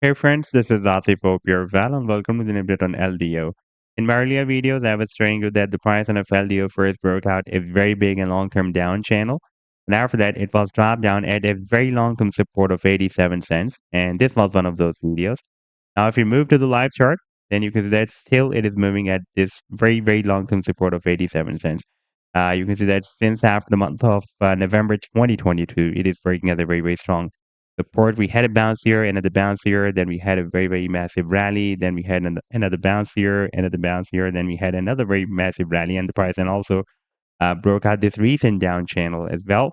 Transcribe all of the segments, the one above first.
Hey friends, this is Atif Opier Val and welcome to the update on LDO. In my earlier videos, I was showing you that the price on of LDO first broke out a very big and long-term down channel. And after that, it was dropped down at a very long-term support of 87 cents. And this was one of those videos. Now, if you move to the live chart, then you can see that still it is moving at this very, very long-term support of 87 cents. You can see that since after the month of November 2022, it is breaking at a very, very strong support. We had a bounce here, another bounce here, then we had a very, very massive rally, then we had another bounce here, another bounce here, then we had another very massive rally and the price and also broke out this recent down channel as well.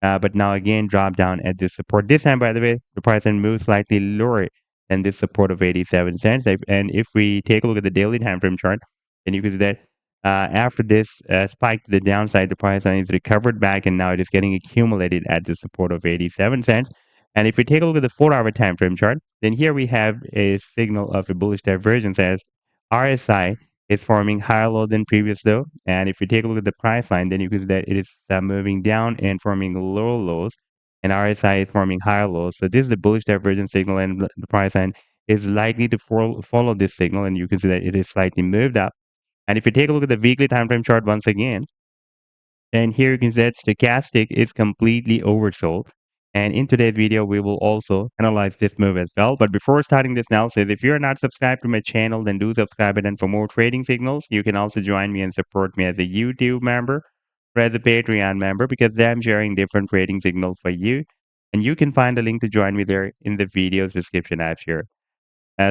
But now again drop down at this support. This time, by the way, the price then moved slightly lower than this support of 87 cents. And if we take a look at the daily time frame chart, then you can see that after this spike to the downside, the price line is recovered back and now it is getting accumulated at the support of 87 cents. And if we take a look at the 4-hour time frame chart, then here we have a signal of a bullish divergence as RSI is forming higher low than previous low. And if you take a look at the price line, then you can see that it is moving down and forming lower lows, and RSI is forming higher lows. So this is the bullish divergence signal, and the price line is likely to follow this signal, and you can see that it is slightly moved up. And if you take a look at the weekly time frame chart once again, and here you can see that stochastic is completely oversold. And in today's video, we will also analyze this move as well. But before starting this analysis, if you are not subscribed to my channel, then do subscribe it. And for more trading signals, you can also join me and support me as a YouTube member or as a Patreon member because I'm sharing different trading signals for you. And you can find a link to join me there in the video's description I've shared.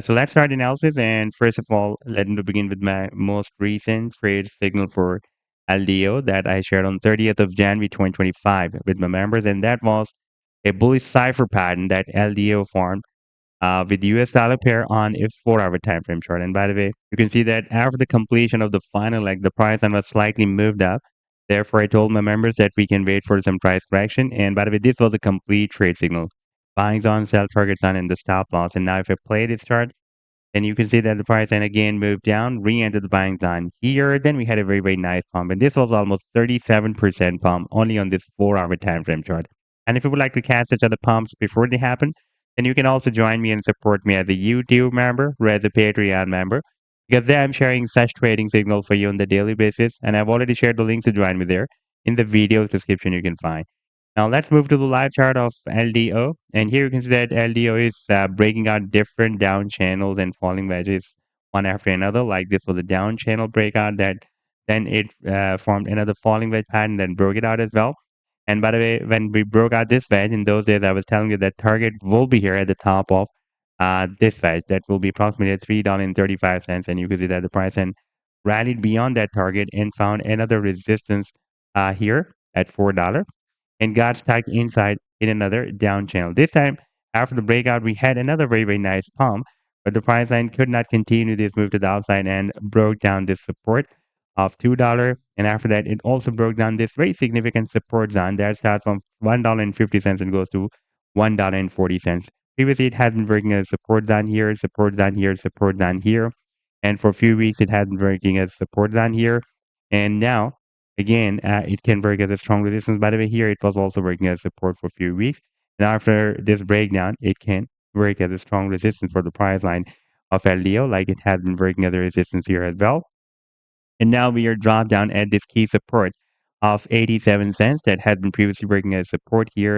So let's start analysis. And first of all, let me begin with my most recent trade signal for LDO that I shared on 30th of January 2025 with my members. And that was a bullish cipher pattern that LDO formed with US dollar pair on a 4-hour time frame chart. And by the way, you can see that after the completion of the final leg, the price line was slightly moved up. Therefore, I told my members that we can wait for some price correction. And by the way, this was a complete trade signal. Buying on, sell targets on, and the stop loss. And now if I play this chart, then you can see that the price line again moved down, re-entered the buying zone here. Then we had a very, very nice pump. And this was almost 37% pump only on this 4-hour time frame chart. And if you would like to catch such other pumps before they happen, then you can also join me and support me as a YouTube member or as a Patreon member. Because there I'm sharing such trading signals for you on the daily basis. And I've already shared the links to join me there in the video description you can find. Now let's move to the live chart of LDO. And here you can see that LDO is breaking out different down channels and falling wedges one after another. Like this was a down channel breakout that then it formed another falling wedge pattern, then broke it out as well. And by the way, when we broke out this wedge in those days, I was telling you that target will be here at the top of this wedge. That will be approximately at $3.35. And you can see that the price then rallied beyond that target and found another resistance here at $4 and got stuck inside in another down channel. This time, after the breakout, we had another very, very nice pump, but the price line could not continue this move to the upside and broke down this support of $2. And after that, it also broke down this very significant support zone that starts from $1.50 and goes to $1.40. Previously, it has been working as support zone here, support zone here, support zone here. And for a few weeks, it has been working as support zone here. And now again, it can work as a strong resistance. By the way, here it was also working as support for a few weeks. And after this breakdown, it can work as a strong resistance for the price line of LDO, like it has been working as a resistance here as well. And now we are dropped down at this key support of 87 cents that had been previously working as support here,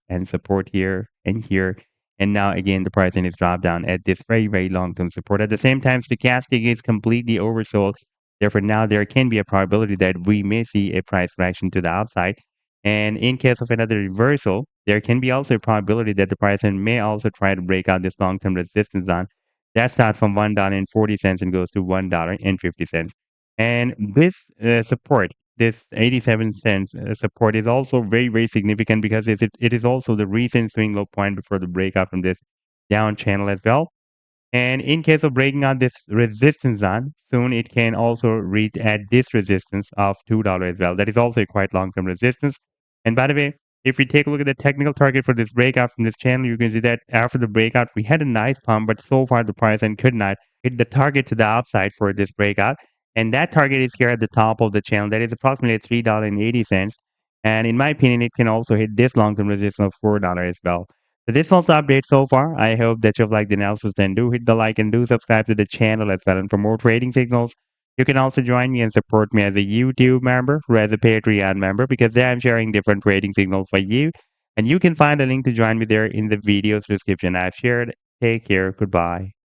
and support here, and here. And now again, the pricing is dropped down at this very, very long-term support. At the same time, stochastic is completely oversold. Therefore, now there can be a probability that we may see a price correction to the upside. And in case of another reversal, there can be also a probability that the pricing may also try to break out this long-term resistance zone that starts from $1.40 and goes to $1.50. And this support, this 87 cents support is also very, very significant because it is also the recent swing low point before the breakout from this down channel as well. And in case of breaking out this resistance zone, soon it can also reach at this resistance of $2 as well. That is also a quite long-term resistance. And by the way, if we take a look at the technical target for this breakout from this channel, you can see that after the breakout, we had a nice pump, but so far the price and could not hit the target to the upside for this breakout. And that target is here at the top of the channel. That is approximately $3.80. And in my opinion, it can also hit this long-term resistance of $4 as well. So this was the update so far. I hope that you've liked the analysis. Then do hit the like and do subscribe to the channel as well. And for more trading signals, you can also join me and support me as a YouTube member or as a Patreon member because there I'm sharing different trading signals for you. And you can find a link to join me there in the video's description I've shared. Take care. Goodbye.